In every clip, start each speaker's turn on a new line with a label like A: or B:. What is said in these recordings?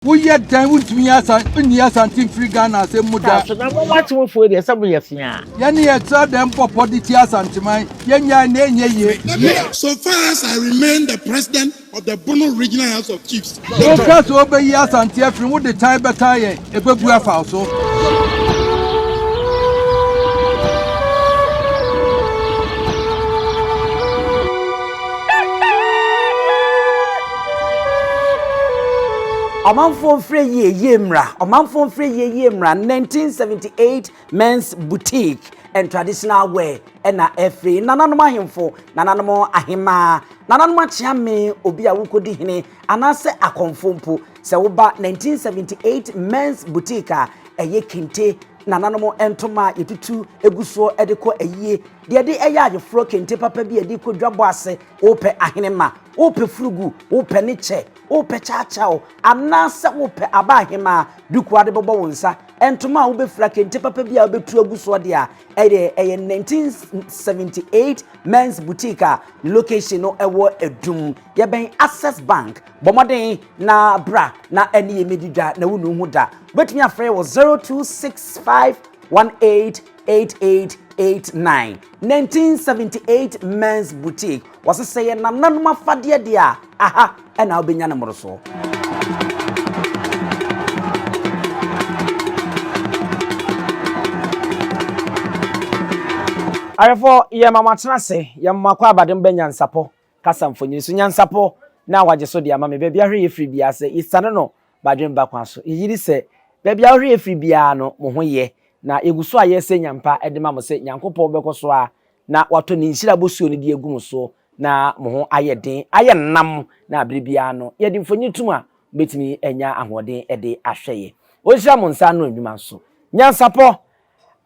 A: We yet time with me as Asante free Ghana say muda.
B: So now what we for the some years here.
A: Yani saw them for the Asante man.
C: So far as I remain the president of the Bono Regional House of Chiefs.
A: So first over years Asante free with the time better ye. Ebegua fa so.
D: Omanfo free ye mra. Omanfo free ye mra. 1978 men's boutique and traditional wear. Ena free. Nananoma himfo. Nananoma ahima. Nananoma chiame obi a wukodi hine. Anase akonfompo. Se woba 1978 men's boutique eye kente. Nananomo entoma yetutu eguso edeko eye. De eya ayefro kente papa bi ediko dwabo ase. Ope ahinema. Ope frugu. Ope niche. Ope chachao anasa ope abahima duku ade bobo wonsa entoma wo be fra kente papa bia wo betu aguso de a eye 1978 men's boutique location no ewo edum ye ben Access Bank bomoden na bra na ene ye medidwa na wonu hu da betumi afre wo 0265188889 1978 men's boutique was say na nanoma fade de a aha ena obenya na moroso arefo ye mama tenase ye makwa abadem be Nyansapo kasamfonyi so Nyansapo na waje so de ama me bia hwe ye free bia se isane no badem ba kwa so yiri se bia hwe ye free bia no mo ho ye na eguso aye se nyampa edema mo se nyankopɔ bekoso a na wato ni nhira bosuo ni de egum so na mo ho aye den aye nam na abribia no ye de mfonyi tuma betimi enya ahoden ede ahweye o hira mo nsa no adwuma so Nyansapo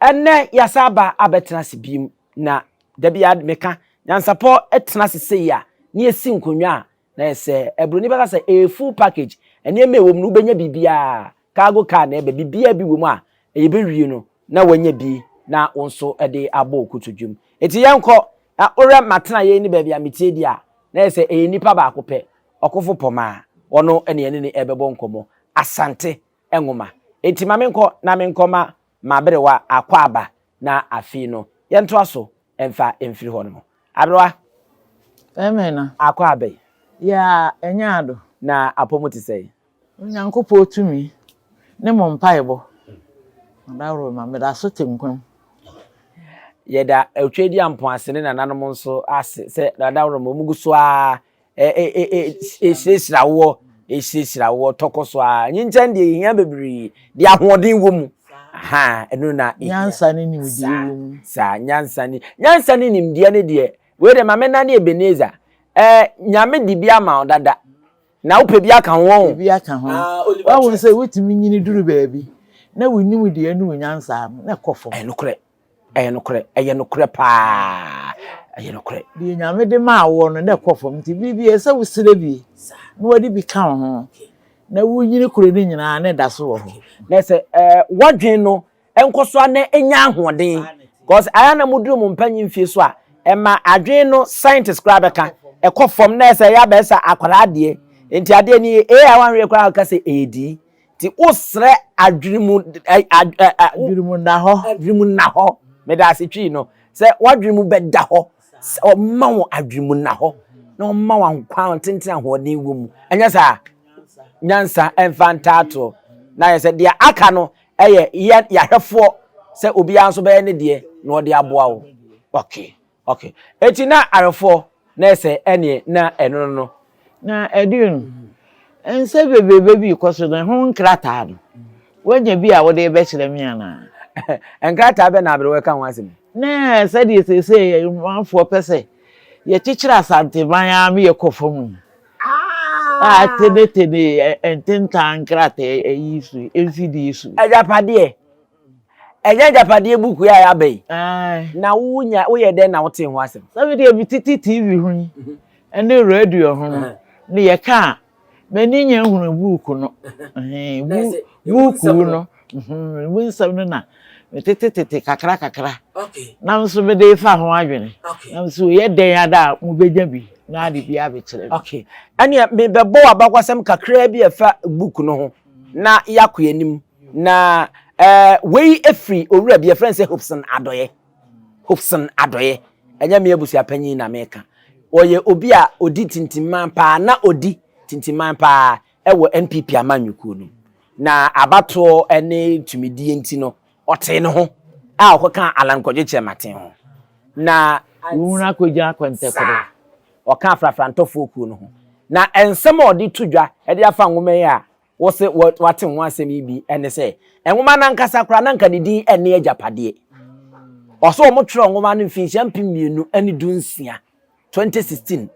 D: enne yasaba abetena sibim na dabia meka Nyansapo etena sese ya ne esi nkonwa na ese ebroni beka se a full package ene me wom no benya bibia cargo car na ebe bibia bi wom a ebewie no na wanya bi na wonso ede abo okutudwum eti yenko na ore matena ye ni bia metie dia na ese nipa ba akopɛ okofo poma ono ene ne ebebo nkomo Asante enwoma eti mamenko na menkoma mabrewa akwaba na afi no yento aso emfa emfiri ho no abrewa
B: Amen.
D: Akwaba
B: Ya enyado
D: na apomoti sei
B: Nyankopɔ otumi ne mo mpaebo ndawro ma me da so tenkwam
D: yeda etwedi ampo asene na nanom nso ase se ndawro mo muguso a esisirawo tokoso a nyinchen de hia bebiri de ahoden wo mu aha enu na
B: nyansa ne nimdi wo
D: sa nyansa ni nimdia ne de we de mamena na Ebenezer nyame di bia ma odada na wo pe bia ka ho
B: bia ka ho wa won say wetimi nyini duru baabi na wonimu de anu nyansa na kofo
D: enokre pa enokre
B: de nyame de ma wo no na kofo mti bibia se wo sire bi na wadi bi ka ho na wo nyini kure ni nyina na da so wo ho
D: na se wadwen no enkoso na enya ahoden because aya na muduru mu mpanyi mfie so a ema adwen no scientist kra beka ekofom na se ya be sa akwara de enti ade ni wanwe kra ka se edi ti usre adwirimu na ho me da se twi no se wadwirimu beda ho o ma wo adwirimu na ho na o ma wa nkwa tenten ahoden wo mu enya sa nyansa enfantato na ye se de aka no eye ya hwefo se obi anso be ne de na ode aboa wo okay eti na arefo na se ene na eno no
B: na edun ense bebebe bi koso na ho nkrata no wanya bi a wode be kire me ana
D: enkrata be na abrewe ka ho asem
B: na se de se manfo pese ye chichira Asante manya me ye kofom tene ententa nkrata yisu enfidi yisu
D: Agyapadie Agyapadie buku ya bai na wunya wo ye den na wote ho asem
B: sabe de bi titi TV hu ene radio hu ne ye ka mani nya hunu buku no buku no winsam no na tete kakra na nso be de fa ho adwene na nso ye den ada mo begya bi na ade bi abekire
D: okay ane me bebo abakwasem kakra bi efa book no ho na yakoyenim na we efri owura bi friend say Hobson Adoye enya me abusua panyin na meka oye obi a odi tintiman pa na odi tintiman pa ewo NPP amanyuku no na abato ene tumidi enti no ote ne ho a okoka alankoje chematen ho na
B: wuna koja kwentekoro
D: oka frafrantofo ku no ho na ensem odi tudwa e de afa nwoma yi a wo se wate ho asem bi ene se enwoma na nkasa kra na nka ne din ene Agyapadie oso omo tro nwoma no mfinhia mpemienu ene dunsia 2016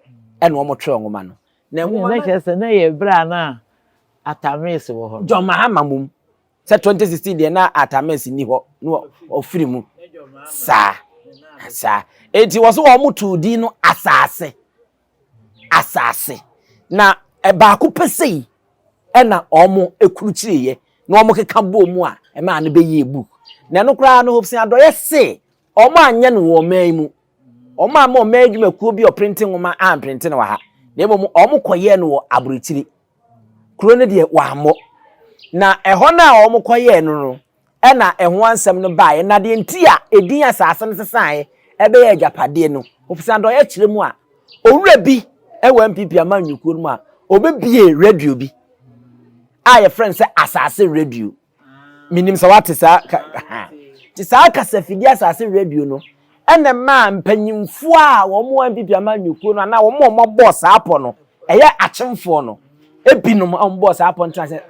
D: ene omo tro nwoma no na enwoma
B: na kese na ye bra na atamis wo ho
D: John Mahama mum se 2016 de na atamis ni ho no ofiri mu sa enti wo so omo tu din no asase na baako pesei ena omo ekuruchiriye na omo keka bo mu a e ma ne beye book na no kra no Hobson Adoye se omo anya no wo man mu omo ama omo adwuma kuo bi o printing wo ma am printing wa ha na ebo omo koye no wo aburichiri kuro ne de wa mo na eho na omo koye no ena eho ansem no bae na de nti a edin asase no sesan ebe ye Agyapadie no Hobson Adoye kire mu a owura bi ewa MPP amanyuku no a obebie radio bi a your friend say asase radio minim sa wate sa ti sa kasa fidi asase radio no ene ma mpanyimfo a wo mo MPP amanyuku no na wo mo boss apo no eye achemfo no ebinom am boss apo ntra say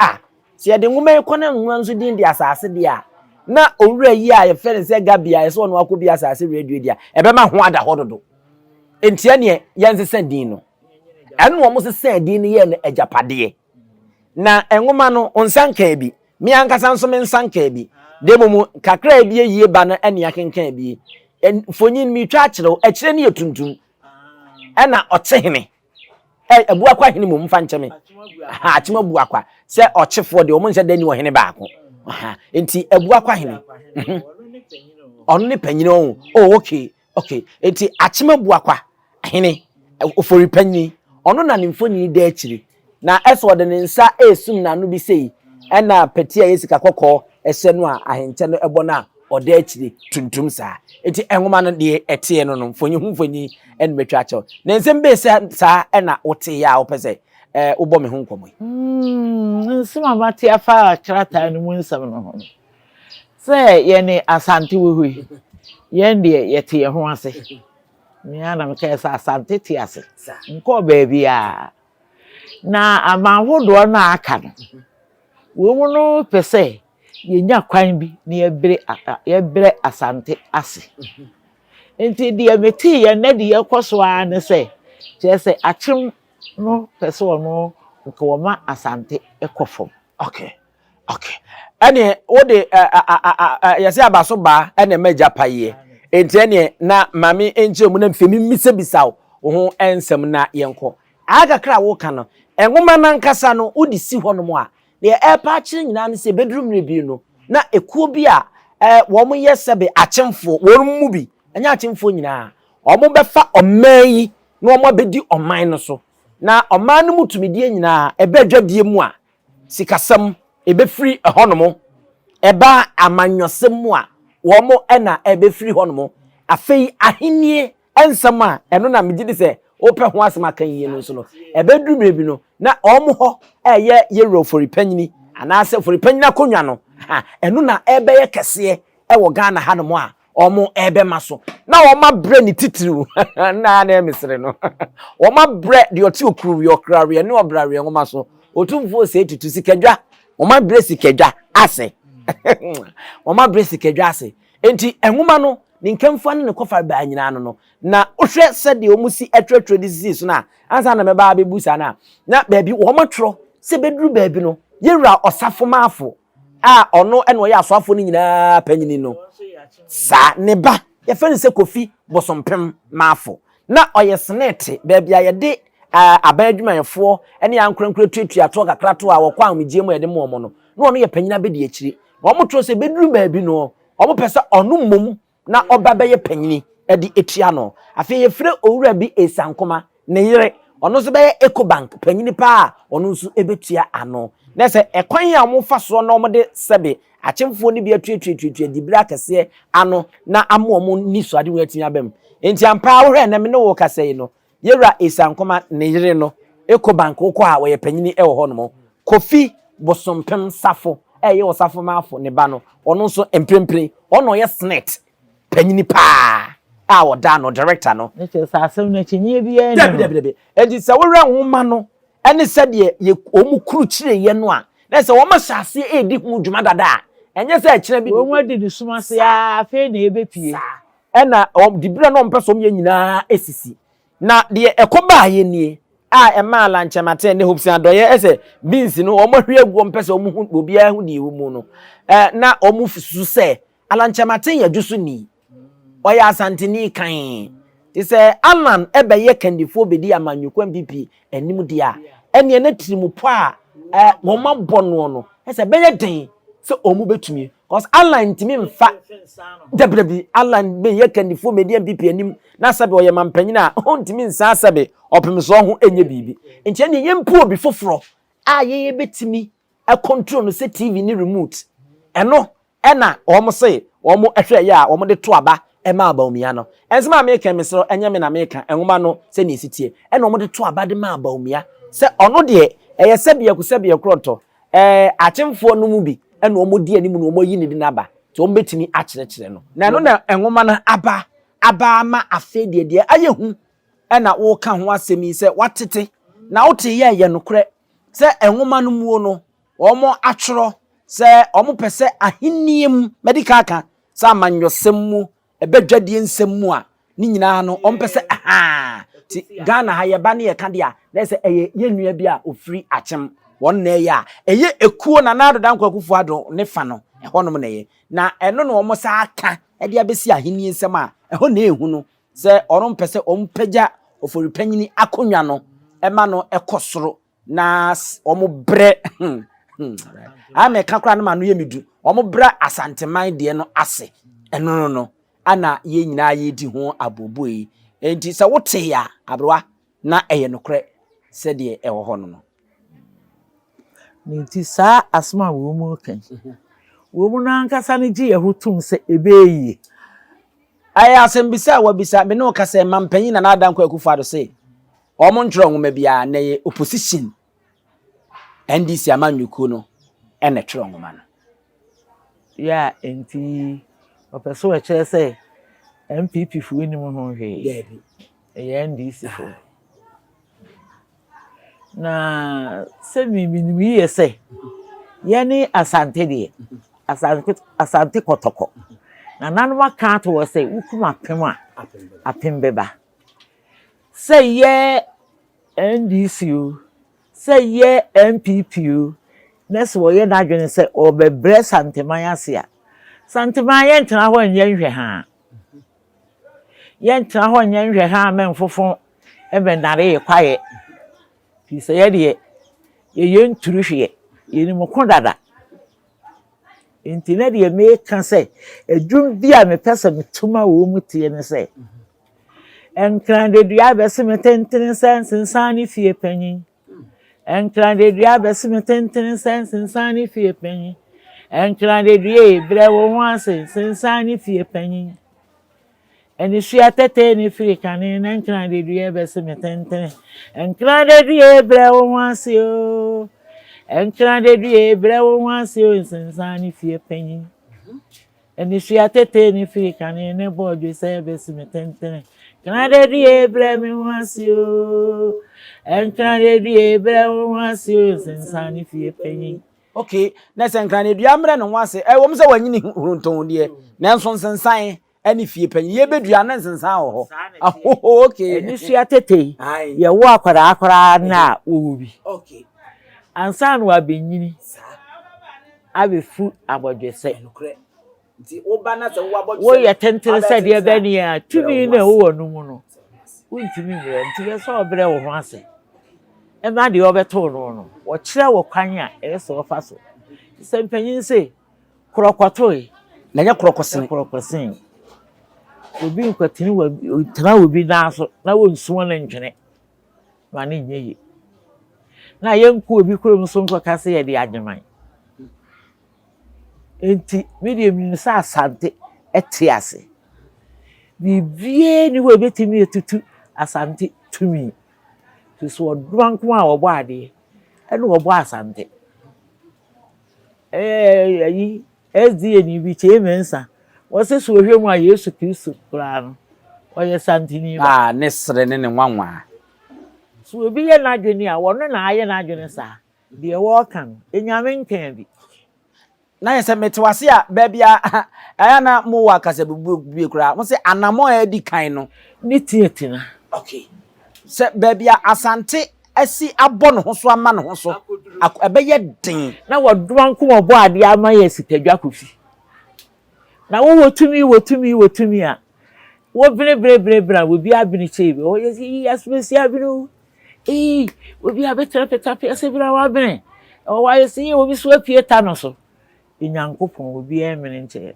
D: se de nwuma ekona nwuma nso din di asase dia na owura yi a your friend say gabia ye so no akobi asase radio dia ebe ma ho ada hododo entia ne yense sendin no enu wo mo se sendin ye na Agyapadie na enwoma no onsanka bi mi ankasa nso me nsanka bi demomu kakra bi yie ba no ene akenkan bi fonyin mi twa akire akire ne yetuntum ena ochehene ebu akwa hene mum fa ncheme achima bu akwa se ochefo de omo nse dani wo hene baako enti ebu akwa hene onu ne panyine okay enti achima bu akwa hene ofori panyi onu na ne mfoni de akire na eso de nsa esum na no bi sei ena petia yesika kokko ehye no a ahenche no ebo na ode akire tuntum sa enti enwoma no de etie no no mfonyi hu mfonyi en metwa acho na nsem be sa ena wote ya opese ubo me hu nkomo
B: nsema mate afa krata no mu nsem no ho se ye ne Asante wehui ye ndie yete ye ho ase mi ana me ka sa Asante ti ase nko ba bia na amahodo na aka no wo mu no pese yenya kwan bi na yebre Asante ase enti de meti ye na de yekoso a ne se je achim no pese no nko wo ma Asante ekofom
D: okay ene wo de yesi abaso ba ene Agyapadie enti ene na mami enje mu na mfemi mise bisaw wo ho ensem na yenko aga kra wo ka no enwoma na nkasa no odi si ho no mo a de epa kire nyina ne se bedroom rebi no na ekuo bi a wo mo yesebe achemfo wo mu bi enya achemfo nyina o mo befa oman yi na o mo bedi oman no so na oman no mutumidie nyina ebedwadie mu a sikasam ebefri ehonomo eba amanyosem mu a wo mo ena ebefri honomo afei ahenie ensam a eno na megidi se ope ho asema kan yie no so no ebedru bebi no na omo ho eye yero for panyini anase for panyina konwa no eno na ebe ye kese ewo Ghana ha no mo a omo ebe maso na wo ma bre ni titiriu na emisere no wo ma bre de oti okuru yo krawe ne obrawe ngo maso otumfo se tutu sikadwa wo ma bre sikadwa ase wo ma bre sikadwa ase enti enwuma no ni nkemfa ne kofa ba nyina no na ohwe se de omusi etretro disease na ansa na meba abebusa na baabi wo matro se beduru baabi no yewura osafo maafo ono ene wo ya asofo ni nyina panyini no sa ne ba ye fe se kofi bosompem maafo na oyesnete baabi ayede abadwumayefo ene ya nkrenkre tuatua to kakrato a wo kwa amgye mu yede mo no na ono ye panyina be de akire wo matro se beduru baabi no omo pese ono mom na oba be ye panyini edi etia no afi ye fre owura bi esankoma ne yire ono so be Ecobank panyini pa ono so ebetua ano na se ekwan ya mo fa so na omo de sebe achemfo ni bi atuatuatuatu dibra kase ano na amo mo ni so ade watia bam enti ampa wo hwe na me ne wo kase no yewra esankoma ne yire no Ecobank wo kwa wo ye panyini e wo ho no mo Kofi Bosompem Safo ye wo Safo mafo ne ba no ono so emprempren ono ye snet panyini pa a wo da no director no
B: ne che sa asem na chinye bi ya
D: debe enti se wo hwe nwoma no ene se de ye omu kru kire ye no a na se wo ma hyase edi hu dwuma dada enye se akire bi
B: wo mu adi di suma se ya fe na ebepie
D: ena dibira no mpeso m ye nyina esisi na de ekoba ye nie a ema la nchemate ne hopes adoye ese beans no omahwe agu mpese omu obi a hu di wu no na omu fisu se ala nchemate ya jusu ni oya Asante ni kan ti se Alan ebe ye kandifo bedi amanyukwa mpp enim dia ene na tirimu po a wo mabọ no ese beye den se omu betumi cause Alan ntimi mfa debi Alan be ye kandifo bedi mpp enim na sabe oye mampanyina ontimi nsa sabe opemso ho enye bibi nche ne yempu obi foforo a ye betimi e control no se TV ni remote eno ena omo se omo ehwe ya omo de to aba ema abaumia no ensema America mesro enye me na America enwoma no se ne sitie ena omo de to aba de ma abaumia se ono de eye sebia ku sebia kroto achemfo no mu bi ena omo di ani mu no omo yi ne di na ba to omo betimi a kire no na no na enwoma na aba ma afedie de ayehu ena wo ka ho asemi se watete na wote ye no kure se enwoma no mu no omo atworo se omo pese ahiniem medical kan sa amanyosem mu ebedwadie nsem mu a ni nyina no omo pese ti Ghana ha ye ba ne ye ka de a na se eye yenua bi a ofiri achem won na ye a eye ekuo na nado dan kwakufu ado ne fa no ehonom na ye na eno no omo sa aka e de abesi ahinnie nsem a eho na ehu no se orom pese ompagya ofori panyini akonwa no ema no ekosoro na omo bre ame kakra na manu yemidu omo bra Asante man de no ase eno no ana ye nyina ye di ho aboboi enti se wote ya abroa na eye nokre se de ewo ho no
B: nti sa asma wo mu kan wo mu na nkasa ne gi yehutum se ebeyi
D: aya asembisa wabisa me no kasa mampanyi na adan kwa akufado se omo ntro nwoma bia na ye opposition NDC amanyuku no ene tro nwoma no
B: ya enti opeso e kire se MPP fu ni mu ho hwe ya NDC fu na se mi ye se yani Asante de Asante kotoko na nanwa kan to say ukuma pem a apem beba say ye NDC o say ye MPP o nes wo ye na dwene say obebre santeman ase a santeman ye ntena ho nya nhwe ha ye ntena ho nya nhwe ha menfofo ebendare ye kwaye fi say ye ye nturu hwe ye ni mo dada inti na de me kan say edwum bi a me pese metuma wo mu tie ne say enkran de dua be se metenten sensan ni fie panyin enkran de dua be se metenten sensan ni fie panyin enkran de dua bre wo ho ase sensan ni fie panyin eni sua tete ni fie kanin enkran de dua be se metenten enkran de dua bre wo ho ase o enkran de dua bre wo ho ase o sensan ni fie panyin eni sua tete ni fie kanin ne bodwe se be se metenten enkran de dua bre me ho ase o enkran de dua bre wo ho ase o sensan ni fie panyin
D: okay na se enkran de dua mre no ho ase wo mse wanyini hurunton de na nso sensan ani fie panyin ye bedua na sensan wo ho okay
B: eni sua tete ye wo akwara na wo bi
D: okay
B: ansan wa benyini abefu abodwese
D: nti oba na se wo abodwese
B: wo ye tentere se de be ni a tumi na wo no mu no wontimi mre nti ye so obre wo ho ase e ma de obeto no wo kire wo kwan a e so fa so se mpanyin se krokoto
D: na nya krokosen
B: obi nkwatini wa tena obi na so na wo nsuo na ntwene mane nyeye na yenku obi kurom so nko kase ye de adweman enti medium ni sa Asante etiase bibie ni wo betimi etutu Asante tumi so odwanko a obo ade ene obo Asante ayi SDA ni bi chemensa wose so hwemu a Yesu Kristo kura no oye santini ba
D: ne sere ne nwanwa
B: so obi ye na dwene a wono na aye na dwene sa de wo kan enyame nkan bi
D: na yese metewase a babia aya na mo wa kasa bi kura mo se anamo e di kan no
B: ni tietina
D: okay se babia Asante asi abɔ no ho so ama no ho so ebeye den
B: na wodwan ko obo ade ama ye sikadwa kofi na wo wotumi a wo bre wo bi abini chebi o yesi abinu obi abetra petape asebira wa bene o wa yesi obi so apie ta no so inyankopon obi emene nche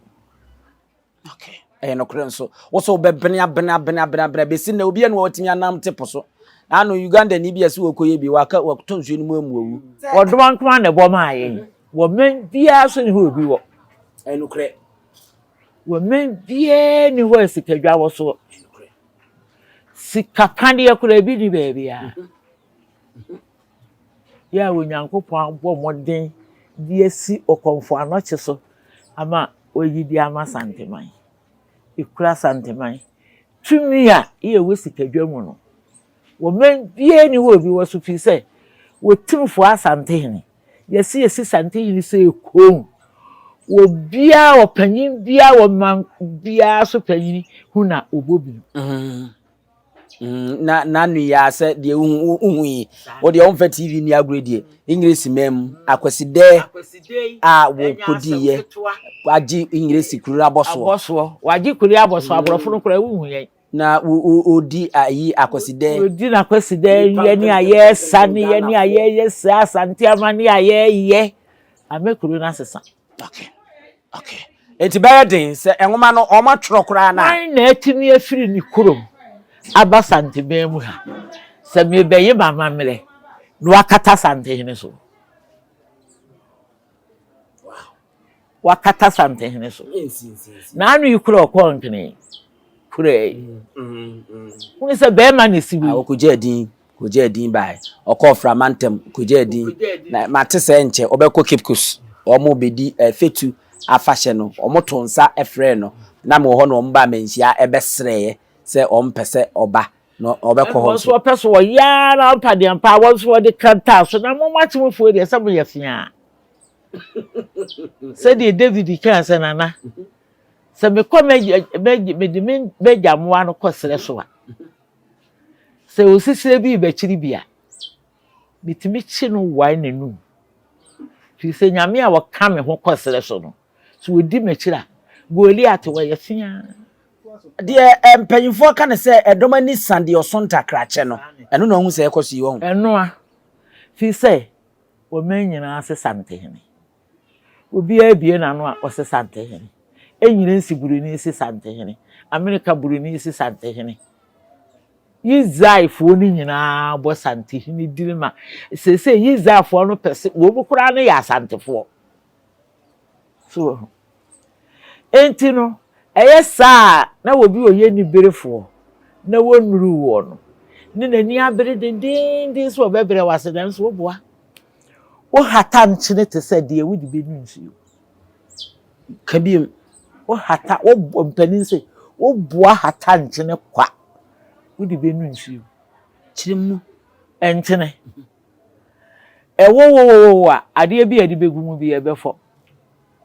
D: okay no kure nso wo so bebene abena besi na obi anu watimi anam tepo so anu Uganda ni bia se wokoye bi waka wato nsuo ni mu amuwu
B: wodwan kuma na bo ma aye wo men bia so ni ho obi wo
D: no kure
B: wo men bia ni ho sikadwa wo so sikapande yakura bi ni baby a ya wo nyankopon abo moden di esi okonfo anoche so ama oyidi ama santeman ikura santeman tumi a ye wo sikadwa mu no wo men bia ni ho bi wo so fi se wo timfo Asante hene yesi sante hene se kom wo bia wo panyin bia wo man bia so panyin hu na obobi
D: na nu ya se de uhu yi wo de on fa TV ni agredie English mem akwaside a wo kodiye waji English kuru aboso
B: waji kuru aboso aborofo no kura uhu yen
D: na odi ayi akwaside
B: odi na akwaside ye ni aye sani ye ni aye yesa Asante amani aye ye amekuru na sesa
D: okay enti bayadin se enwoma no o ma tworo kura
B: na etimi afiri ni kurom aba Sante bemu ha se me beye mama mele no akata Sante hene so wakata Sante hene so na anu ikuro ko nkene kure uni se be ma ne sibi
D: okoje din bai okofra mantem koje din na matese nche obekọ kipkus omo bedi fetu afahye no omo tonsa efre no na me ho no omba menhia ebesreye se ompese oba no obekọ ho
B: so pese wo ya na mpade ampa wo so de kanta so na mo matim fo de sabo ye fia se de David kan se nana se me ko me meja mo ano kosere so a se osisire bi bechiri bia bitimi chi no wai nanu fi se nyame a waka me ho kosere so no so odi mechira Goliath wa ye fia
D: de empanyimfo ka ne se edomani sande osonta krache no eno no hu se ekoso yi wo
B: eno a fi se o menyina ase Sante hene obi abie na no a o se Sante hene enyina nsiburu ni ase Sante hene America buru ni ase Sante hene Yizaifo ni nyina bo Sante hene dirima se Yizaifo no pese wo bukura no ya Asantefo so enti no eyesa na wo bi oye ni berefo na wonuru wo no ni nani abere den so bebere wase dan so boa wo hata nchine te se de wudi be nu nsuo
D: kabiem
B: wo hata wo mpanin se wo boa hata nchine kwa wudi be nu nsuo
D: chirimu
B: enchine wo a ade bi ade begu mu bi ebefo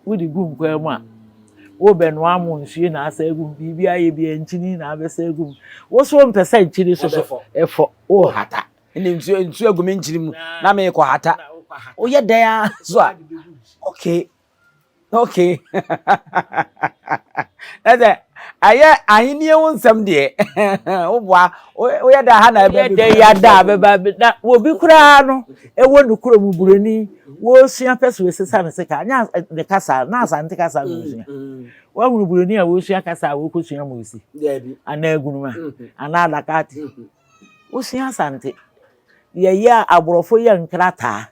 B: wudi gu nkwa mu a wo benu amu nsuo na asa egu bibi aye bi enchini na abesa egu wo so mpesa nchini so efo wo hata
D: ene nsuo egu me nchirimu na me ko hata o ye dan so okay ede aye ahini won nsam de wo boa o ye da ha na
B: be de ya da be ba na wo bi kura no e wo nukuro mu burani wo sua pese we sesa ne seka anya de kasa na Asante kasa no sua wo mu burani a wo sua kasa wo ko sua mo si
D: de bi
B: ana agunuma ana adakati wo sua Asante ye ya aborofo ye nkrata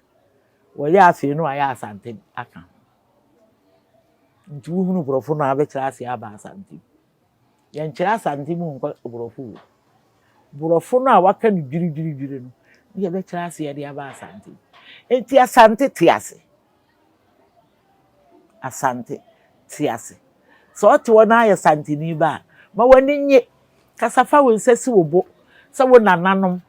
B: wo ya afi no aya Asante aka nti wo hunu borofo no abekira ase aba Asante ye nkira Asante mu nko borofo no a waka ni dwiri no ye bekira ase ye de aba Asante enti Asante tiase Asante tiase so ote wona ya Asante ni ba ma wani nye kasafa wo nsasi wo bo se wo nananom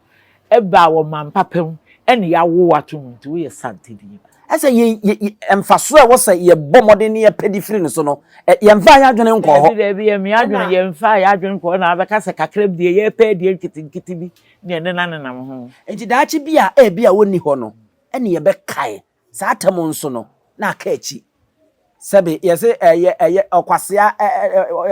B: eba wo mampapem ene ya wo wato nti wo ya Asante ni ba
D: asa ye emfaso e wo se ye bomode ne ye pedifri no so no ye mfa ya adwene nko ho
B: bi ye me adwene ye mfa ya adwene nko na abeka se kakrem die ye pe die nkitinkiti bi ne ne nanenam ho
D: enti daachi bia e bia woni ho no ene ye be kai sa atam nso no na aka achi sebe ye se eye okwasea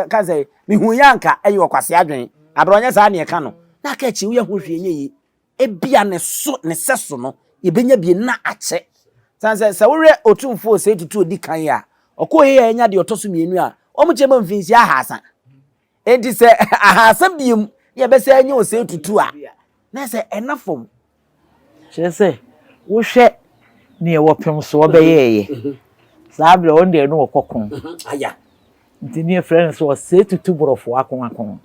D: ka say mihu yanka eye okwasea adwene abronye sa na ye ka no na aka achi wo ye ho hwe nye e bia ne so ne seso no ye benya bi na ache sanse wo re otumfo se tutu odi kan ya okoye ya nya de otoso mienu a omuchema mfinsi ahasa enti se ahasa biem ye be se anya o se tutu a na se enafom
B: se wo hwe ne ye wopem so wo be ye Sabre on de no kokon.
D: Aya.
B: Nti ne friends so se tutu borofo akon.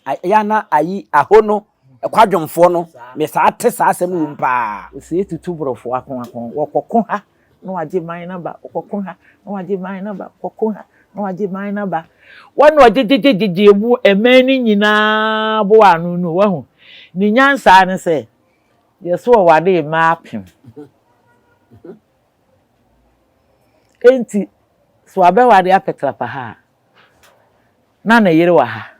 D: Aya na ayi ahono kwadwomfo no me sa ate sa asem wum pa.
B: Se tutu borofo akon wo kokon ha no waje man na ba kokon ha no waje man na ba kokon ha no waje man na ba. Wonu ojejejeje mu emani nyina bo anu no wa hu. Ni nyansa ne se yeso wade ma apim. Enti so abewade apetra pa ha na na yire wa ha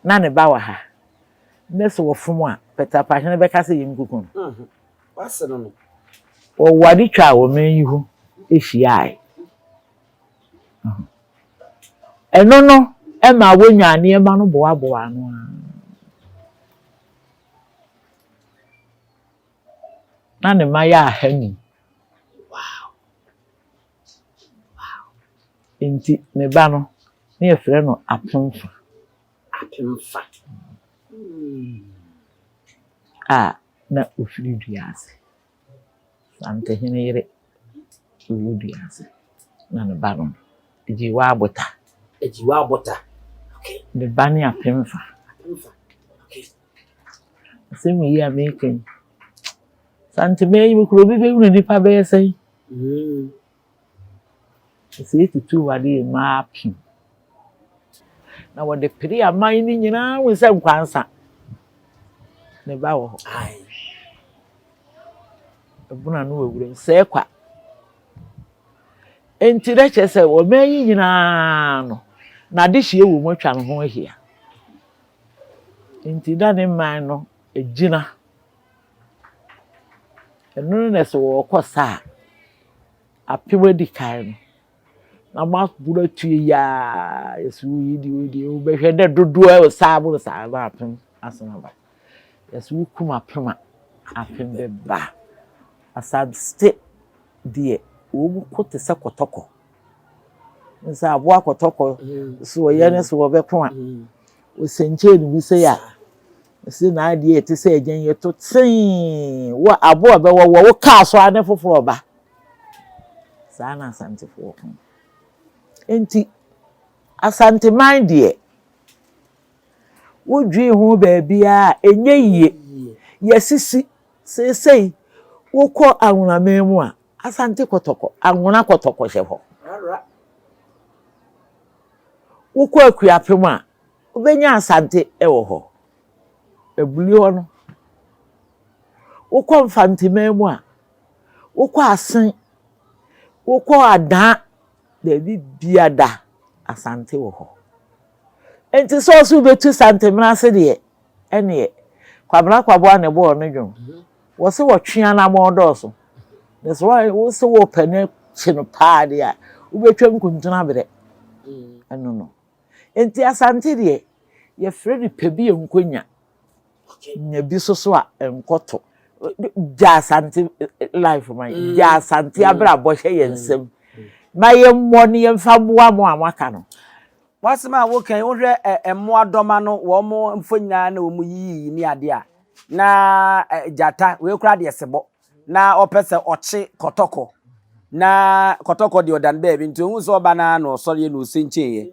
B: na ne ba wa ha neso wo fumu a petra pa hene be ka se yimkukun
D: wase no
B: o wadi twa wo men yihu ehia eno no e ma wonwa ne ma no bo anu na ne ma ya ahani enti ne ba no ne efre no apemfa na ofiri duase Asante hene yire owu duase na ne ba no ejiwa abota
D: okay
B: the bani apemfa
D: okay
B: same yi American Asante me yi kuro bi be wuni nipa be yesai se tutu wade ma apim na wode piri aman ni nyina wo se nkwansa ne ba wo
D: ai
B: ebuna no wewure se kwa enti da chese wo mayi nyina no na de hie wo motwa no ho ahia enti da ne man no ejina eno ne so wo kosa apewadi kai no na ma bura tue ya yesu yidi o be hwede dodo e saabo sa ba apem asana ba yesu kuma pema apem be ba Asante die wo bu kote se kotoko nsa abo akotoko so ye ne so be ko a o senche ni bi se ya se na die ete se agyan ye to tin wo abo be wo ka so ane foforo ba sa na Asante fo enti Asante mind die wo dwi ho ba bia enye yie yesisi sei wokọ anwuna memu a Asante kotoko anwuna kotoko hyeho wokọ akuapem a obenya Asante ewo ho ebuli ho no wokọ mfante memu a wokọ asen wokọ adan da biada Asante wo ho enti so betu Asante mrase de ene kwabra kwabo ane bo no dwom wo se wo twea na mo doso that's why wo se wo pene chino paade a wo betwam kuntuna bere eno no enti Asante de ye fredi pebi enkonya nya bi soso a enkoto ja Asante life man ja Asante abra bo hye yensem ma ye mmoni ye mfa boa mo amaka no
D: wasema wo kan wo hwe emmo adoma no wo mo mfonyina na wo mu yi ni ade a na jata we kura de sebo na opese oche kotoko na kotoko de odan be bi nti ohun so ba na no sori na osenche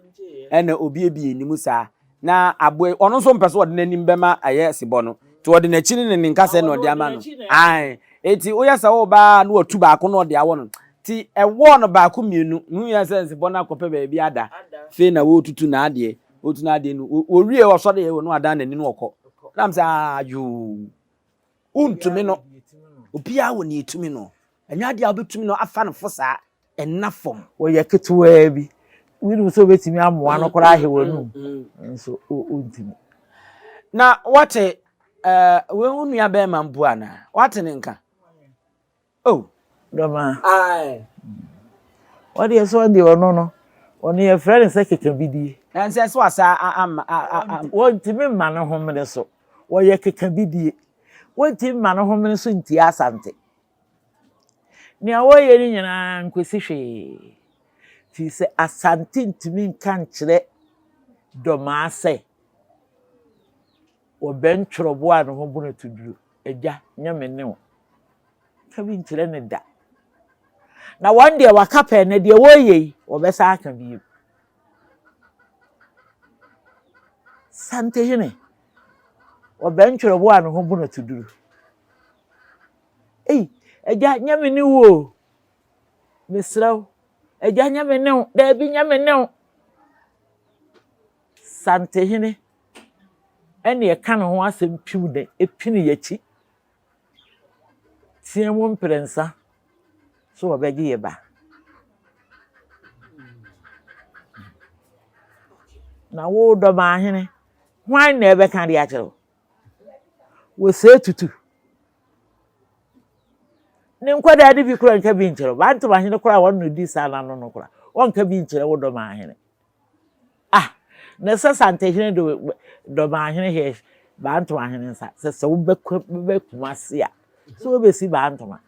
D: ena obi ebi enimu saa na aboy ono so mpese ode nanim be ma aye sebo no ti ode na chi ne nkase na ode ama no ai eti oya sa wo ba na otu ba ko na ode awo no ti ewo no ba ko mienu nu ya sense bo na kope ba bi ada fe na wo tutu na ade otu na ade no owie wo so de no ada na ni no okọ na msa ayu untumi no obia wo ni etumi no enya ade a obetumi no afa no fosa enafom
B: wo ye ketewa bi winu so betimi amoa no kora ahewanu nso untimi
D: na wate we unu ya be mambu ana wate ne nka oh
B: doma
D: ai
B: what dey so dey ono no oni e friend say keke bidie
D: ense so asa
B: won timi ma no homene so wo ye keke bidie won timi ma no homene so nti asante ni awo ye ni nyina nkwesi hwe ti se asante ntimi nka nkyere doma se wo benchrobo a no ho bu na tuduru eja nyame ne wo ka bi nkyere ne da na one day wakape ne de wo ye wo besa aka bi sante hene wo benchrobo a no ho bu na tuduru eja nyame ne wo misraw eja nyame ne wo da bi nyame ne wo sante hene ene e ka no ho asem piu de epini yachi tie mo mprensa so obegi ye ba na wo do ma hene hwan na ebe kan de akere wo se tutu ne nkwada de bi kura nka bi nkere ba nto ma hene kura won no di sala no kura won ka bi nkere wo do ma hene na sante hene do ma hene he ba nto ma hene nsa se wo be kumase a so wo be si ba nto ma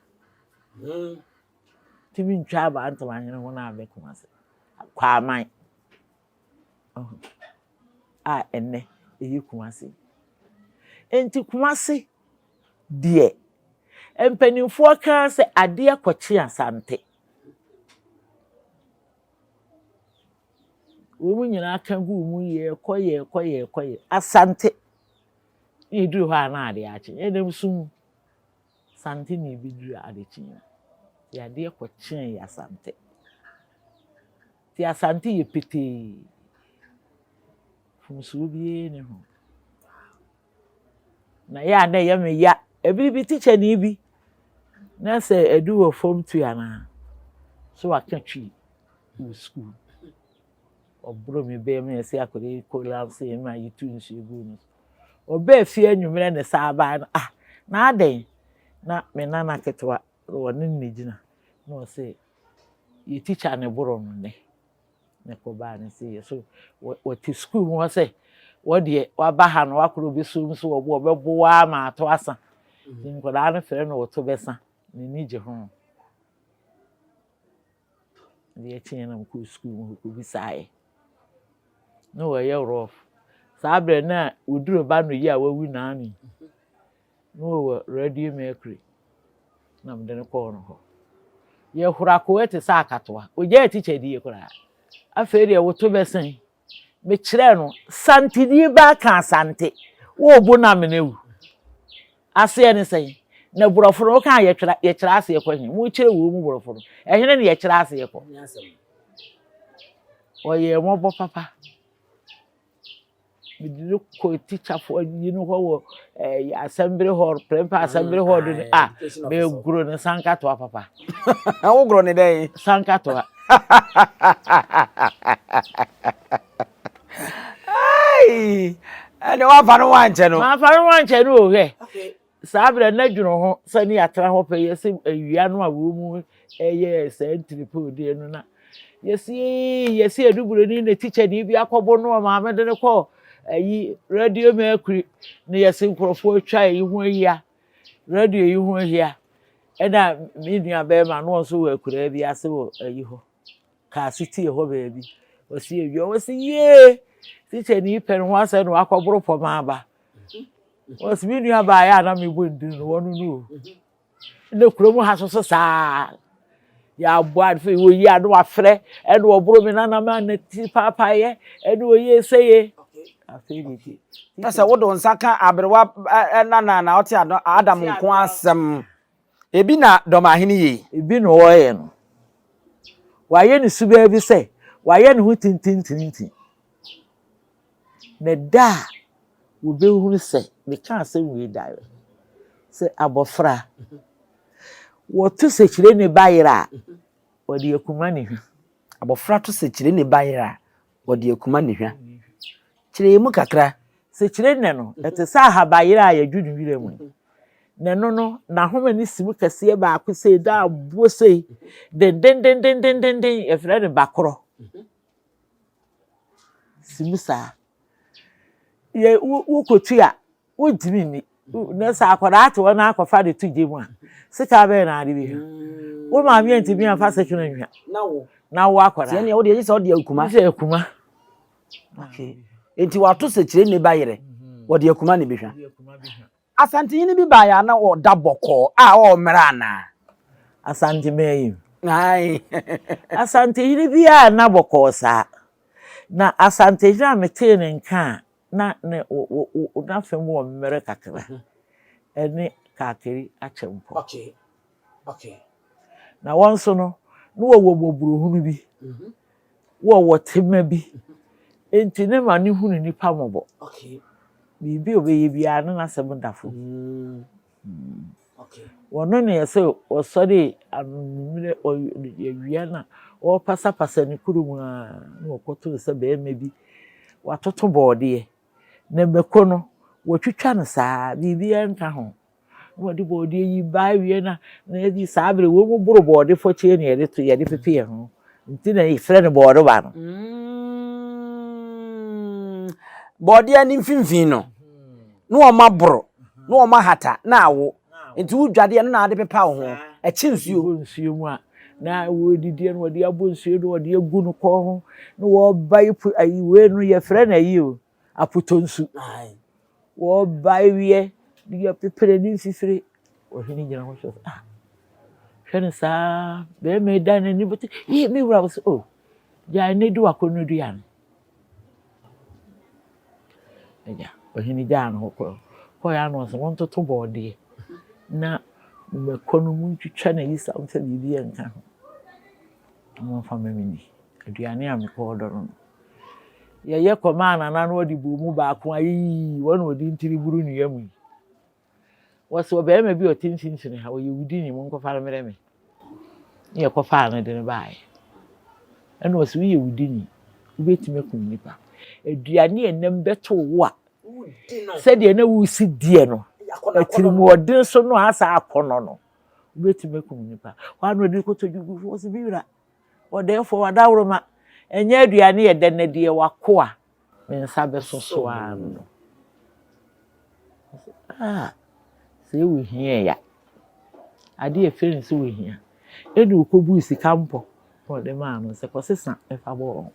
B: timi ntwa ba nto ma hene ho na be kumase kwa man enne eyi kumase enti kumase die empanimfo ka se ade akwachi Asante wo mu nyina ka gu mu ye koye Asante ni duru ha na ade achi edem sum Asante ni bi duru ade chi ya ade akwachi ya Asante ti Asante ye pete fumsu bi ne ho na ya na ya me ya ebi teacher ni bi na say edu wo form 2 ana so aka twi wo school obro me be me say akore collapse e ma yitu nsu egu no oba fie anwumre ne sa ba na aden na me nana ketwa woni nnegina no say ye teacher ne boro no ne ko ba ne say so what school mo say what de wa ba ha no akoro be so so wo bebo wa ma ato asa nkoda na fere no to besa ni je ho de chin na ko school mo ko bi sai no we rough sabre na uduro ba no yi a wawu na ani no we radio mercury na mde ne ko no ho ye hura ko ete sa akatoa oje teacher di ekura aferi e wo to besan me kire no Sante di ba ka Asante wo bu na me na wu ase ne sai na buroforo ka ye kira ase ye kwahin mu kire wo mu buroforo ehene ne ye kira ase ye ko oye mo bo papa bidu ko teacher for you know wo assembly hall prempa assembly hall be gro ne sanka to papa
D: wo gro ne dey
B: sanka to
D: ai ene wa fa no wanche no
B: ma fa no wanche no he sabre na dwuno ho sani atra ho pe yesi awia no a wo mu eye centriple de no na yesi eduburo ni na teacher ni bi akobo no ma me de ne ko ayi radio mercury ne yesi nkrofo twa yi ho ahia radio yi ho ahia ena me nua be ma no so wa akura bi ase wo ayi ho ka city ho be bi osi ewi o si ye teacher ni pen ho ase no akoboro poma aba was me nearby, and I'm going to one who no Chrome has so sad. Ya board for you, ya no afre, and we broken and a man, Papa, and we say, I feel it.
D: That's a word on Saka Abrewa na oti Adam nko asem. Ebi na domahini yi.
B: Ebi no oye no. Waye ni sube bi say, waye ni hu tintintintin. Na da wo be hu say, me kan say we die. Say abofra. Wo to se kire ne bayira. Wo de akuma ne hwa.
D: Abofra to se kire ne bayira. Wo de akuma ne hwa. Kire mu kakra.
B: Se kire ne no, ete sa ha bayira ya dwunu wire mu. Na no na homa ni simu kase ba akose da abo sei den e fere ne bakoro simu sa ye wo kotua wo dimi ni na sa akwara ate wona akwafa de tuje mu a sika be na ade bi wo ma mi enti bi afa sekino nhwa na wo akwara
D: tie ne wo de yisa wo de akuma
B: se akuma
D: okay enti wa to se kire ne bayire wo de akuma ne behwa Asante yini bi ba ya na o da boko o mera na
B: Asante meyi
D: ai
B: Asante yini bi ya na boko sa na Asante jira mete ne nka na ne o na fem wo mera kakra ene kakeri achempo
D: okay
B: na wonso no wo boburu hunu bi wo tema bi enti ne ma ne hunu nipa mobo
D: okay
B: bibi obeye bia no na sebundafo
D: okay
B: wono ne yese osori anumire oyewia na o pasa ni kurumu a na okoto se be mebi watoto boode na mekono wotwitwa no saa bibi enka ho wodi boode yi ba wie na edi saabre wo mu buru boode fo chie ne yede to yede pepe ho nti na ifre ne boode ba no
D: body ani mfimfin no no o mabro no o mahata na awo enti wudwade no na ade pepa wo ho e chinsuo
B: mu a na wo didie no wode abonsuo no wode agu no ko ho no wo bai ayi we no ye frɛ na yi o apotonsu wo bai wie dia pepere ni fifire o hini gyina ho so hwene sa be me dan ni but yi me wura so o ja ne du akono du ya ja ohini jana ko ya no so won to boode na me kono mu twitwa na yisa mfa bibi enka mo fa memini aduane am ko odoro ye komana na no di bu mu ba ko ayi won odi ntiri buru nu yamu waso be ma bi otinsinsin ha wo yewudi ni mo ko fa mere me ye ko fa na de ne bae eno waso yewudi ni ubetime kum nipa aduane enem beto wo a said ye na wusi die no atirimu odin so no asa akono no ubetime kum nipa wa no de ko tojugu wo se biura o therefore wadawro ma enye aduane ye de na die wako a me nsa be soso an se we hia ya ade e fere se we hia enu kobu sika mpo o de ma no se ko sesa e fa bo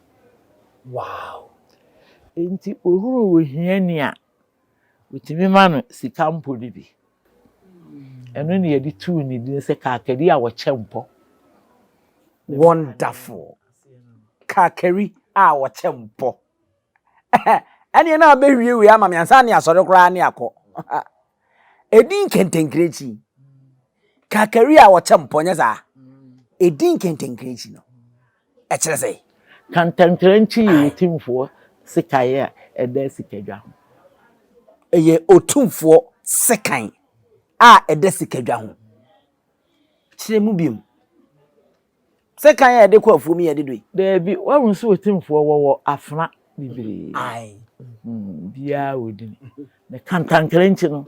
D: wow
B: enti ohuru we hia ni a utimi ma no sika mpo di bi eno ne ye di tu ni di se kakari a wo chempo
D: wonderful kakari a wo chempo ene na be hwie we ama me ansa ne asore kra ne akọ edin kentenkrechi kakari a wo chempo nya za edin kentenkrechi no e kire sei
B: kantenkrechi yi timfo sikaye a eda sikadwa ho
D: eye otumfo sekan a eda sikadwa ho kire mu biem sekan ya ede ko afuo mi ya dedoi
B: da bi wawun so otimfo wo afna bibiri
D: ai
B: bia odini na kantenkrechi no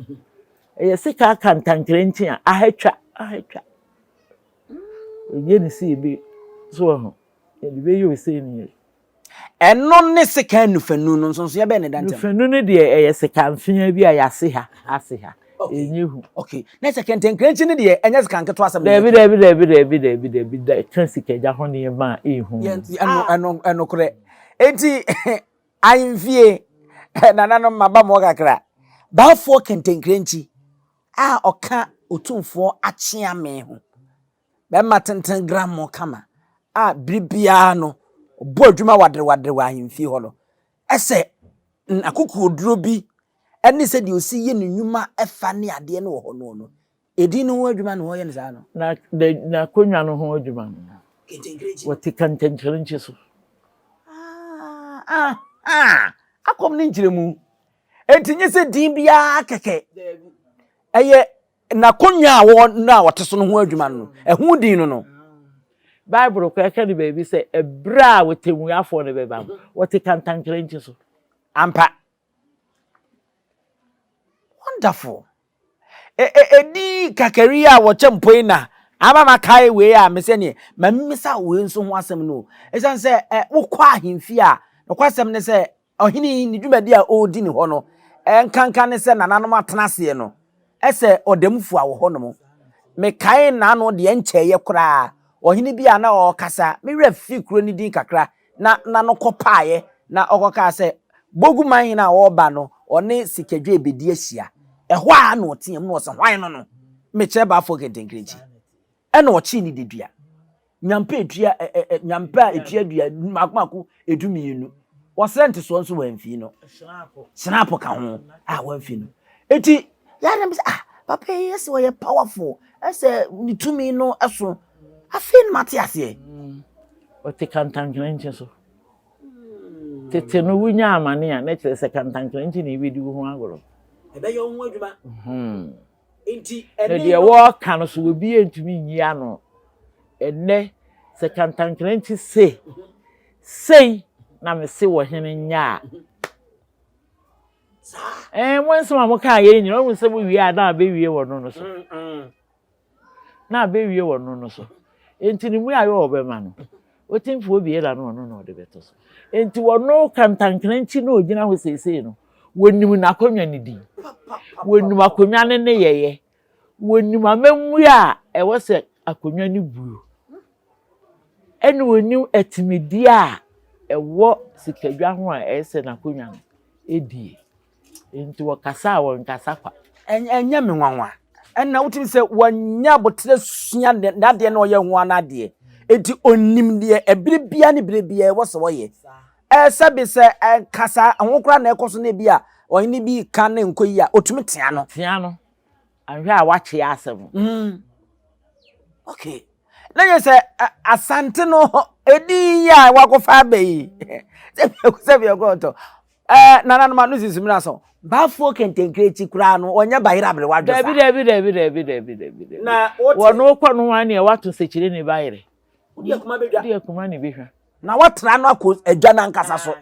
B: eye sika kantenkrechi a ahetwa oye ni si bi so ho e be yo se ni
D: eno ne sika nufanu no nso ya be ne dantem
B: nufanu ne de eye sika mfia bi a yase ha enyehu
D: okay na sika ntenkrenchi ne de enye sika nketo asem
B: David da transika ja ho ne ma ehu
D: eno kure enti ayimfie nananom maba mo kakra Balfour kentenkrenchi a oka otumfo achia me ho be matenten gram kama a bribia no bo adwuma wadre wa ahemfi ho no ese akoko oduro bi ene se de osi ye nnwuma efa ne ade ne wo ho no edi no ho adwuma no ho ye ne sa no
B: na konwa no ho adwuma no
D: kentenkrenchi
B: wati kentenkrenchi so
D: akom ne njiremu entinye se din bia keke eye na konwa wo na woteso no ho adwuma no ehu din no
B: Bible ko eka ni baby say ebra wotemu afọ ne beba wote kentenkrenchi so
D: ampa wonderful edi kakaria wo chempoi na aba makai we a mese ne mamisa we nso ho asem no esan se wokwa ahemfi a no kwasem ne se ohini ni dwumadi a odi ni ho no enkanka ne se nananom atenase no ese odemfu a wo ho no mo mekai na no de encheye kura ohini bia na o kasa mewra fi kuro ni din kakra na no kopaaye na okoka se boguman na wo ba no one sikadwe ebedi ahia ehwo a na otiam no so hwan no meche ba fo kentenkrenchi ena ochi ni dedua nyampa edua nyampa etua dua makomako edumienu wasent so nso wanfi no snap ka ho wanfi no eti ya dem papa yes we powerful ese ni tumi no eso afin matiase
B: wote kentenkrenchi so tete no wunya amane a na kire se kentenkrenchi na ibedi ho agoro
D: ebe yo ho adwuma enti
B: ene de wo kan so obi entumi nyi ano ene se kentenkrenchi sei na me se wo hene nya wonso ma mo ka ye nyina wo se bo wi ada be wie wo no so na be wie wo no so enti ni mu ayo obema no otimfo obi era no de beto so enti wo no kentenkrenchi na ogina ho sei no wonnim na konwa ne din wonnim akonwa ne yeye wonnim amammu a ewo se akonwa ne buo ene wonnim atimidi a ewo sikadwa ho a ese na konwa no edie enti wo kasa wo nkasa kwa
D: enya me nwanwa enna wutimi se wanya botre sua na de na oye ho ana de enti onnim de ebrebia ne brebia wo se wo ye sabi se kasa ahokra na ekoso na bia oyini bi kan na nkoyi a otumi tia no
B: anhwe a wache asem
D: okay na ye se asante no edi ya wakofa bei se bi ogoto nana no manu sisumira so bafo kentenkrenchi kura no onya bayira bre wadwo
B: David na wono kwa no wan e wato sekire ne bayire
D: odi akuma bedwa
B: odi akuma ne behwa
D: na watra no akọ adwa na nkasa so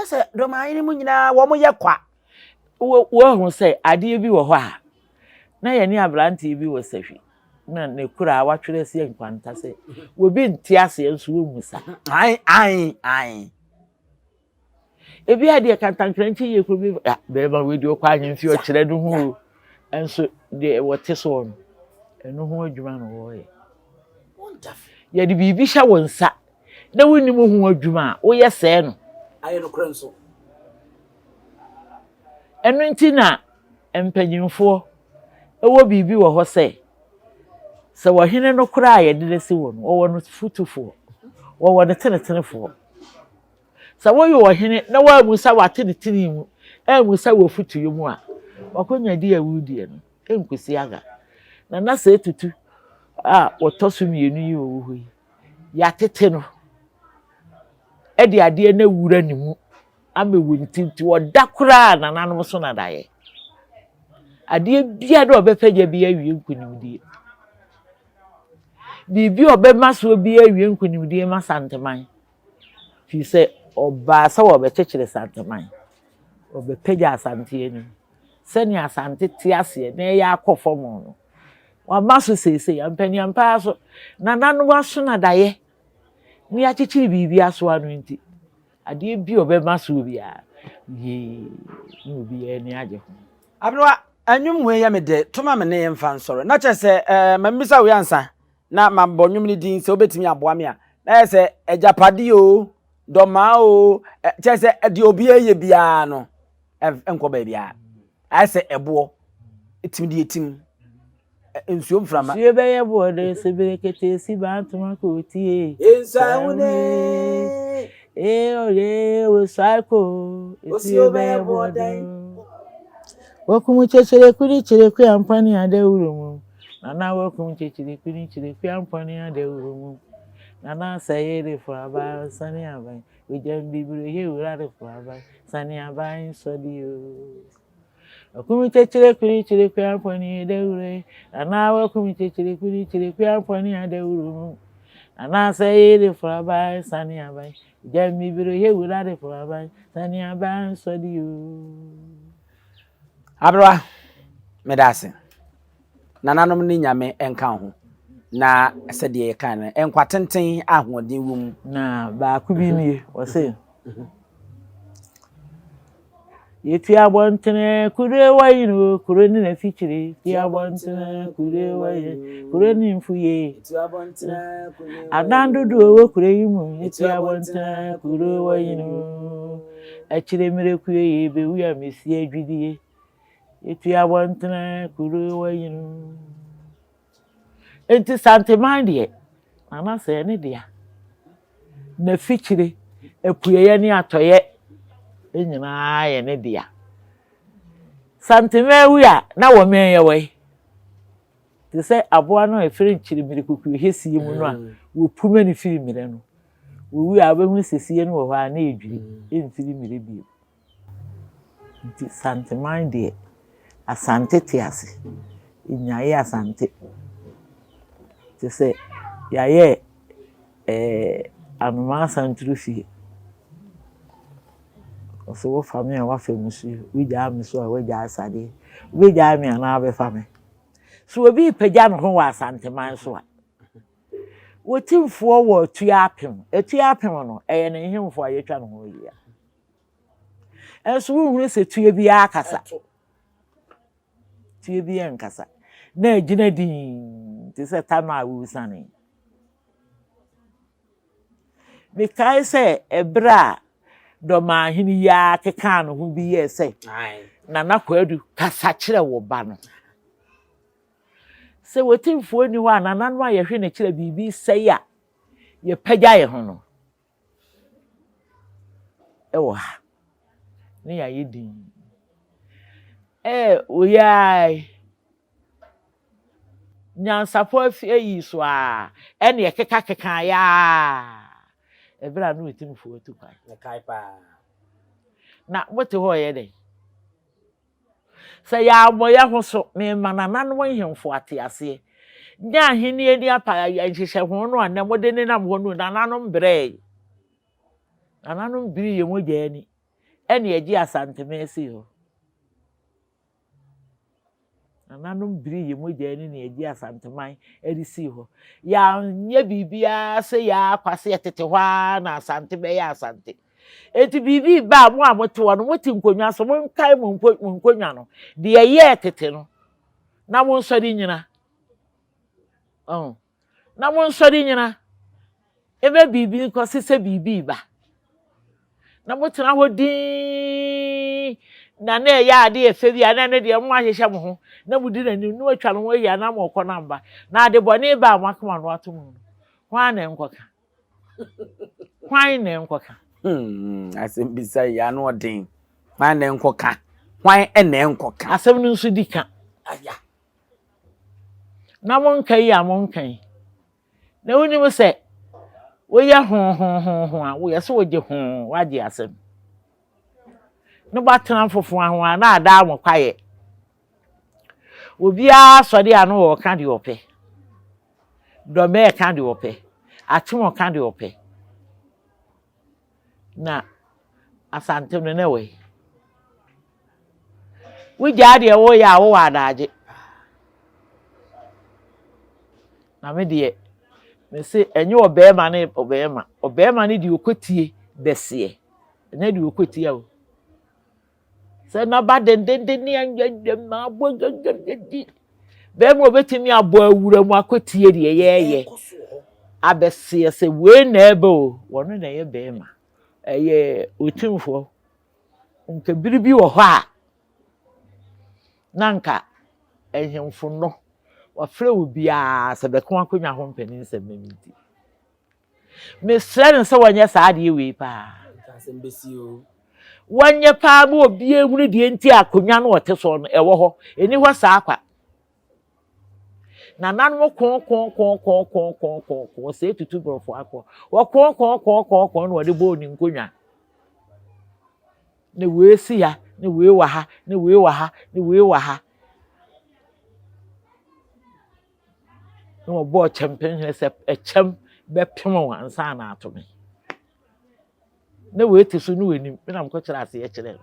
D: ese do ma yiri mu nyina wo mo ye kwa
B: wo hu se ade bi wo ho a na ye ni abrante bi wo sahwi na ne kura watwere se nkwanta se wo bi ntiase enso wo musa
D: ai
B: ebi ade kentenkrenchi ye kuro bi be ba we di okwa ahemfi o kire do hu enso de wote so no eno ho adwuma no wo ye
D: wonderful
B: ye de bibi hya wonsa na wonni mo ho adwuma wo ye se no
D: aye no krenso
B: eno ntina empanyimfo ewo bibi wo ho se wo hene no kura ye de se wo no wo no futufo wo no tenetενefo sa wo yo hene na wa musa wate de tini mu musa wo futu yo mu a wakonya di awudie no enkusi aga na sa etutu wotoso mienu yi wo hu ya tete no ede ade na wura ni mu amewo ntinti wodakura na nanom so na daye ade bia de obepagya bia wie nkunimdie bibi obemaso bia wie nkunimdie ma santeman fi se oba sa wo bekekere santeman obepagya asante enu sani asante tiase na ya akofom no wa maso sese ampani ampa so na nanom aso na daye ni akekere bibi aso anu nti ade bi obemaso bia ye ni obi eni age ho
D: abroa anwum we ya mede toma me ne mfa nsoro na chese mamisa we ansa na mabonwum ni din se obetimi aboa me a na yese Agyapadie o doma o chese de obi eye bia no enko ba bia ase ebo etim di etim ensuo mframa
B: sie be ye bo de se berekete si ba ntoma ko tie
D: ensawune
B: ole wo psycho sie be ye bo de wakumu chechere kuri chere ku ampani ade urumu nana wakumu chechere kuri chere ku ampani ade urumu nana sayere for aba sani aba we jam bibiro he urare for aba sani aba sodiyo wakumu chechere kuri chere ku ampani ade urumu nana wakumu chechere kuri chere ku ampani ade urumu nana sayere for aba sani aba jam bibiro he urare for aba sani aba sodiyo
D: abra medase nananom ni nyame enka ho na sede ye kan enkwa tenten ahoden wum
B: na ba ku bi nie o se yetu abontene kure wayinu kure ni na fichiri ti abontene kure wayi kure ni mfuye
D: yetu abontene kure
B: adandudu owo kure yimu yetu abontene kure wayinu achire mere kuye ye be wi amesi adwidie yetu abontene kure wayinu enti santemande ana se ne dia na fichiri epuye ni atoye enyina ye ne dia santemewu ya na wo menye we te se aboa no efiri nchiri mirikuku hesie mu no a wo puma ni firi mire no wo wi abehu sesie no wo ha na edwiri emfiri mire bi nti santemande asante tiase inyaye asante te se yaye anuma santru fie so wo family wa famusu we ja me so we ja asade we ja me ana be family so obi pagya no ho wa asante man so a wotimfo wo tuapem no eye ne himfo ayetwa no ho yia enso wo hunu se tue bi akasa tue bi enkasa na agina din te se tama wu sane me kai se ebra do ma hini ya keka no ho bi ye se na nakwadu kasa kire wo ba no se wotimfo ni ho anana no ayehwe ne kire bibi se ya ye pagya ye ho no ewo ha ne ya yedin oyai nyansapo ayi so a ene ye keka ya ebra no wotimfo otukwa
D: ne kai pa
B: na wote ho ye de se ya moya ho so me manana no hemfo ate ase nya hini eni Appiah ya nhihye ho no anam de ne nam ho no nananom bre nananom biri ye mogya ani ene ye gi Asante mesi ho nananom biri ye mogya ani ne ye gi Asante man erisi ho ya nya bibia se ya kwase etete hwa na Asante be ya Asante eti bibi ba mo amote wo no moti nkonwa so mo nkai mo nkonwa no de ye tete no na mo nsori nyina na mo nsori nyina ebe bibi ko sese bibi ba na mo tena hodin na na ya ade efe bia na ne de mo ahyehyɛ mo ho na mo di nanim no atwa no ya na mo kɔ namba na ade bɔne ba mo akoma no ato mo hwan na enkoka hwan na enkoka
D: asem bisa ya no odin hwan na enkoka hwan na enkoka
B: asem no nso di ka
D: aya
B: na mo nkai ya mo nkai na woni mo se wo ya ho a wo ya so wo je ho wa je asem no ba tena fofo ho a na ada mo kwaye obi a sori anu wo ka de ope do me ka de ope atimo ka de ope na Asante no na we ja de wo ya wo adaje na me de me se enye obema ne obema ne de okotie bese enye de okotie o se na ba den ni ma abo gagagadi be mo betimi abo awura mu akotie de yeye abese se we na ebe o wono na ye bema eye otimfo nka biribi wɔ hɔ a nanka ehemfo no wafrɛ wo bia sɛ bɛko akonya ho mpanin sɛ mamidi mesrɛ ne sɛ wɔnyɛ saa de wei pa wɔnyɛ pa ma obi ehunu de nti akonya no wɔte so no ɛwɔ hɔ eni hɔ saa kwa na nanom kon sɛ tutu borɔfo akɔ wɔ kon no wɔde bɔ ni nkonya ne wei si ya ne wei wɔ ha ne wei wɔ ha ne wei wɔ ha no bo champion se echem be pemo ansa na atome na we tisu no wenim na mko kira ase ye kire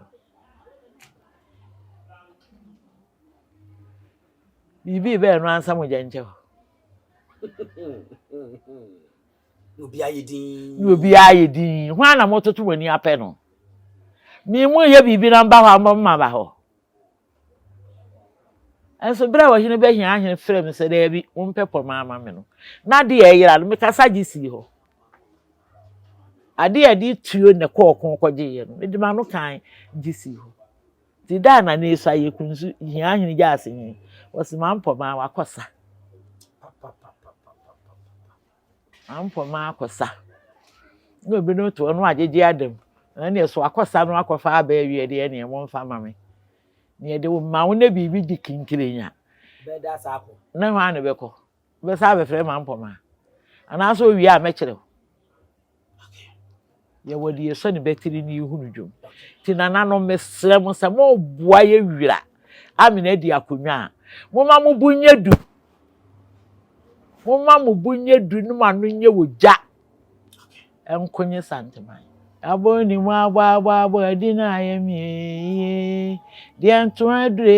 B: bibi be no ansa mo janche
D: obi ayedin
B: hwa na mototo wani apɛ no mi mu ye bibi na mba hɔ amma ba hɔ enso bra wa hene be hia ahene frem se da bi wo mpepɔ mama me no na de yera no me kasa gisi hɔ ade tuo ne kɔɔkɔn kɔgye ye no me ma no kan gisi hɔ ti da na ne so aye kunsu hia ahene gya ase ni wɔse ma mpɔ ma wakɔsa ampɔ ma akɔsa no bi no to no agye adam na ne so akɔsa no akɔfa aba awie de ne mo mfa ma me ne de wo ma wo na bibi di kinkirenya
D: be da saako
B: na hwa ne beko be sa be frɛ ma mpoma ana so wi a mɛkyerɛ ye wodi so ne betiri ni hunu dwom ti nana no mesrɛ mo sɛ mo boa ye wira amina di akonwa mo ma mo bunye du no ma no nye wogya enkonye santeman aboni mu abo adina ayemi dia nto adre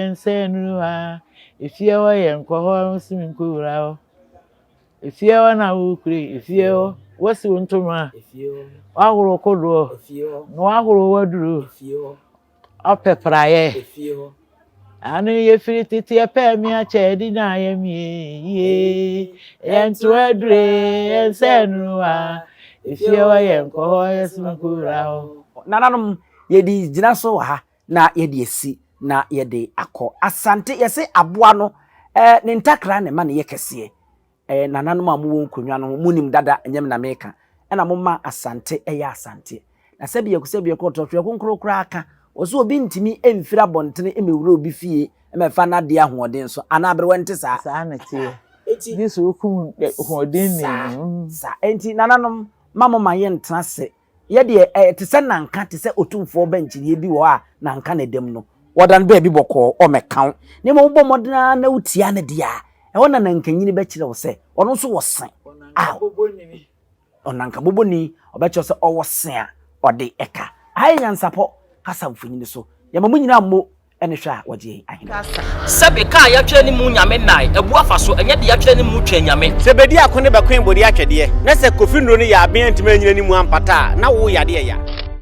B: ensenu a efie wo ye nkoho nsinkura o efie wo na wo kure efie wo wasi wonto ma efie wo ahoro kodo efie wo no ahoro waduro efie wo apepraye efie wo anu ye firi titi epe mi a che adina ayemi ento adre ensenu a efie wa ye nkoho yesunkura ho
D: nananom yedi gina so ha na yedi esi na yedi akọ asante yesi aboa no ne ntakra ne ma ne yekese nananom amuwo nkonwa no munim dada enyem na meka na momma asante eya asante na sebie ko totwe konkrokra aka oso obi ntimi emfira bontene emewura obi fie emefa na de ahoden so ana abre wente saa
B: na tie this okum hoden ne
D: sa enti nananom mama maye ntrase ye de te se nanka te se otumfo benchiri bi wo a nanka na dem no wodan ba bi bokọ o mekan ne mo bo modena na utia ne dia e wona nankanyini be kire wo se ono so wo sen onanka boboni obecho se o wo sen a ode eka ayi nyansapo kasa mfunyini so ya mamu nyina mo ene hwa wogye ahina
E: sebe ka ya twere ni mu nyame nai ebu afa so enye de ya twere ni mu twa nyame
F: sebedi akone be kwen bodi atwede na se kofi nro ni ya aben ntime nyina ni mu ampata na wo yade ya